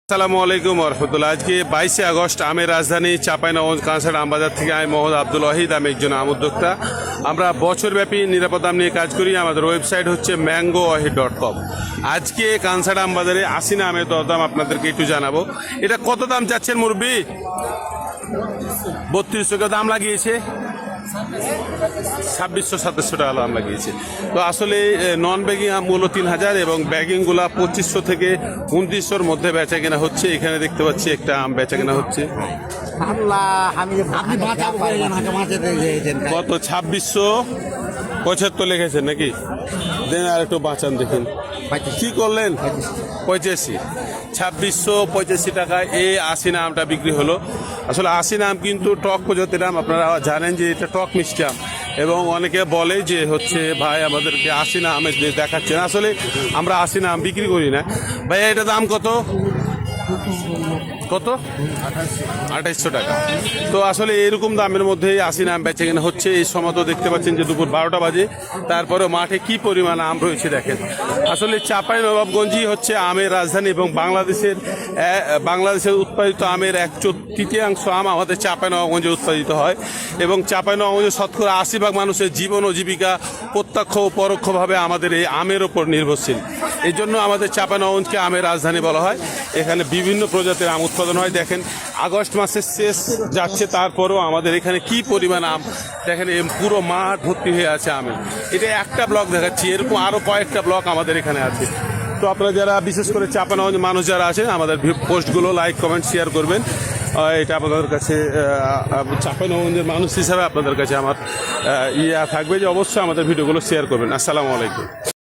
আসসালামু আলাইকুম রহমতুল্লাহ। আজকে 22শে আগস্ট আমের রাজধানী চাঁপাইনবাবগঞ্জ কাঁসার আমবাজার থেকে আমি মোহাম্মদ আব্দুল ওয়াহিদ, আমি একজন আম উদ্যোক্তা। আমরা বছরব্যাপী নিরাপদ আম নিয়ে কাজ করি। আমাদের ওয়েবসাইট হচ্ছে mangoahid.com। আজকে কাঁসার আমবাজারে আসিনা আমের দরদাম আপনাদেরকে একটু জানাবো। এটা কত দাম চাচ্ছেন মুরব্বি? 3200 টাকা দাম লাগিয়েছে, 2600-2700 টাকা দাম লাগিয়েছে। তো আসলে নন ব্যাগিং আমগুলো 3000 এবং ব্যাগিংগুলো 2500 থেকে 2900-র মধ্যে বেচা কেনা হচ্ছে। এখানে দেখতে পাচ্ছি একটা আম বেচা কেনা হচ্ছে কত, 2675 লিখেছেন নাকি? দেন আর একটু বাঁচান দেখুন কি করলেন। 2685 টাকায় এই আসিনা আমটা বিক্রি হলো। আসলে আসিনা আম কিন্তু টক প্রজাতির আম, আপনারা জানেন যে এটা টক মিষ্টি আম। এবং অনেকে বলে যে হচ্ছে ভাই আমাদেরকে আসিনা আমের দেখাচ্ছেন, আসলে আমরা আসিনা আম বিক্রি করি না। ভাই এটা দাম কত কত? 2800 টাকা। তো আসলে এরকম দামের মধ্যেই আসিনা আম বেচে কেনা হচ্ছে। এই সময় তো দেখতে পাচ্ছেন যে দুপুর 12টা বাজে, তারপরে মাঠে কি পরিমাণ আম রয়েছে দেখেন। আসলে চাঁপাইনবাবগঞ্জই হচ্ছে আমের রাজধানী এবং বাংলাদেশের উৎপাদিত আমের 1/3 আম আমাদের চাঁপাইনবাবগঞ্জে উৎপাদিত হয়। এবং চাঁপাইনবাবগঞ্জে শতকরা 80% মানুষের জীবন ও জীবিকা প্রত্যক্ষ ও পরোক্ষভাবে আমাদের এই আমের ওপর নির্ভরশীল। এই জন্য আমাদের চাঁপাইনবাবগঞ্জকে আমের রাজধানী বলা হয়। এখানে বিভিন্ন প্রজাতির আম উৎপাদন হয়। দেখেন আগস্ট মাসের শেষ যাচ্ছে, তারপরেও আমাদের এখানে কি পরিমাণ আম দেখেন, পুরো মাঠ ভর্তি হয়ে আছে আমে। এটা একটা ব্লক দেখাচ্ছি, এরকম আরও কয়েকটা ব্লক আমাদের এখানে আছে। তো আপনারা যারা বিশেষ করে চাঁপাইনবাবগঞ্জ মানুষ যারা আছেন, আমাদের পোস্টগুলো লাইক কমেন্ট শেয়ার করবেন। এটা আপনাদের কাছে চাঁপাইনবাবগঞ্জের মানুষ হিসাবে আপনাদের কাছে আমার থাকবে যে অবশ্যই আমাদের ভিডিওগুলো শেয়ার করবেন। আসসালামু আলাইকুম।